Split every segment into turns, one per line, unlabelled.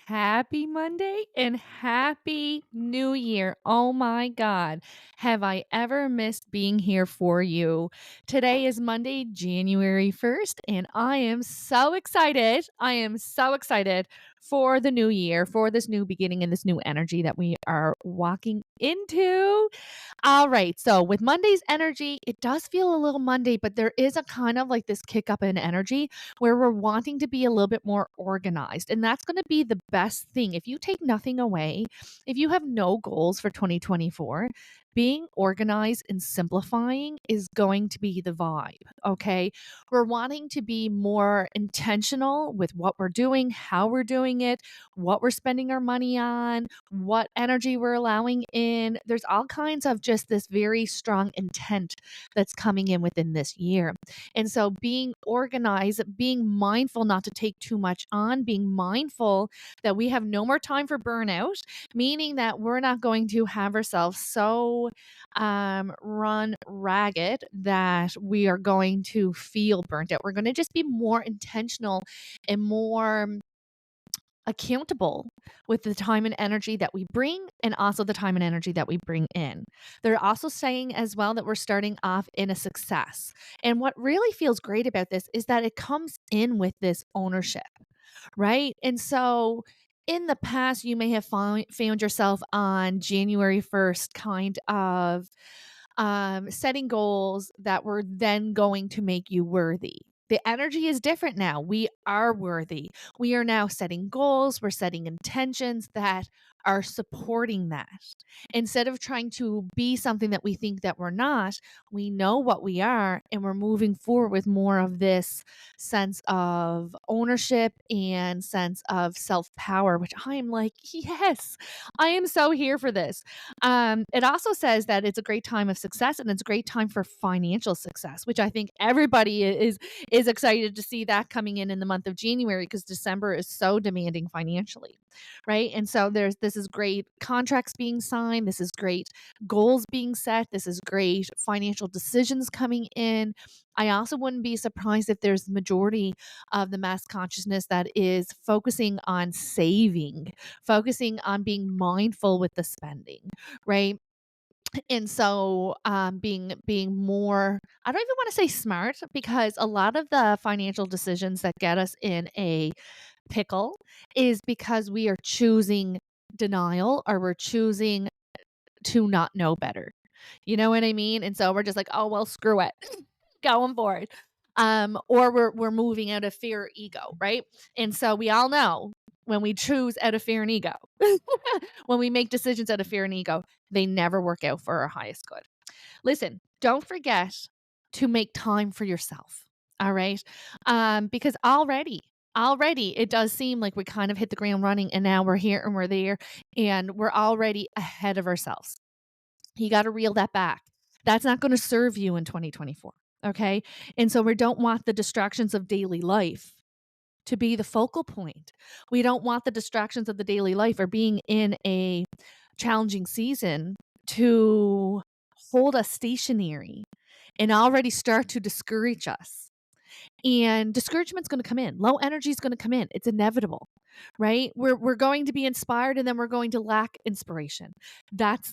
Happy Monday and happy New Year. Oh my God. Have I ever missed being here for you? Today is Monday, January 1st, and I am so excited. I am so excited for the new year, for this new beginning and this new energy that we are walking into. All right. So with Monday's energy, it does feel a little Monday, but there is a kind of like this kick up in energy where we're wanting to be a little bit more organized. And that's going to be the best thing. If you take nothing away, if you have no goals for 2024, being organized and simplifying is going to be the vibe. Okay. We're wanting to be more intentional with what we're doing, how we're doing it, what we're spending our money on, what energy we're allowing in. There's all kinds of just this very strong intent that's coming in within this year. And so being organized, being mindful not to take too much on, being mindful that we have no more time for burnout, meaning that we're not going to have ourselves so run ragged that we are going to feel burnt out. We're going to just be more intentional and more accountable with the time and energy that we bring and also the time and energy that we bring in. They're also saying as well that we're starting off in a success. And what really feels great about this is that it comes in with this ownership, right? And so in the past, you may have found yourself on January 1st kind of setting goals that were then going to make you worthy. The energy is different now. We are worthy. We are now setting goals. We're setting intentions that are supporting that. Instead of trying to be something that we think that we're not, we know what we are and we're moving forward with more of this sense of ownership and sense of self-power, which I'm like, yes, I am so here for this. It also says that it's a great time of success and it's a great time for financial success, which I think everybody is excited to see that coming in the month of January because December is so demanding financially, right? And so this is great contracts being signed, this is great goals being set, this is great financial decisions coming in. I also wouldn't be surprised if there's the majority of the mass consciousness that is focusing on saving, focusing on being mindful with the spending, right? And so being more, I don't even want to say smart, because a lot of the financial decisions that get us in a pickle is because we are choosing denial or we're choosing to not know better. You know what I mean? And so we're just like, oh well, screw it. Going for it. Or we're moving out of fear or ego, right? And so we all know when we choose out of fear and ego, when we make decisions out of fear and ego, they never work out for our highest good. Listen, don't forget to make time for yourself. All right. Because already it does seem like we kind of hit the ground running and now we're here and we're there and we're already ahead of ourselves. You got to reel that back. That's not going to serve you in 2024. Okay. And so we don't want the distractions of daily life to be the focal point. We don't want the distractions of the daily life or being in a challenging season to hold us stationary and already start to discourage us. And discouragement's going to come in. Low energy is going to come in. It's inevitable, right? We're going to be inspired and then we're going to lack inspiration. That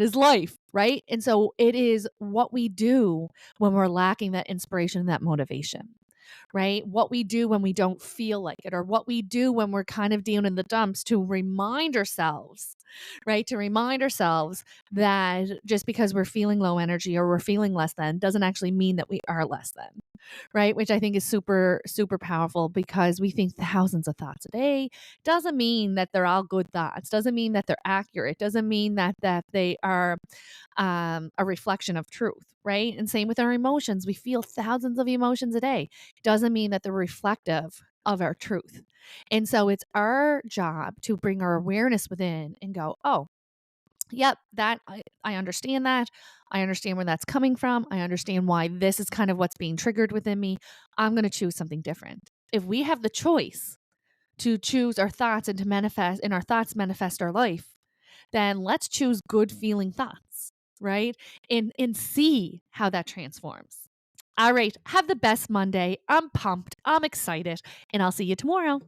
is life, right? And so it is what we do when we're lacking that inspiration and that motivation, right? What we do when we don't feel like it, or what we do when we're kind of down in the dumps to remind ourselves, right? To remind ourselves that just because we're feeling low energy or we're feeling less than doesn't actually mean that we are less than, right? Which I think is super, super powerful because we think thousands of thoughts a day. Doesn't mean that they're all good thoughts, doesn't mean that they're accurate, doesn't mean that they are a reflection of truth, right? And same with our emotions. We feel thousands of emotions a day. Doesn't mean that they're reflective of our truth. And so it's our job to bring our awareness within and go, oh, yep, I understand that. I understand where that's coming from. I understand why this is kind of what's being triggered within me. I'm going to choose something different. If we have the choice to choose our thoughts and to manifest, and our thoughts manifest our life, then let's choose good feeling thoughts, right? And see how that transforms. All right, have the best Monday. I'm pumped. I'm excited, and I'll see you tomorrow.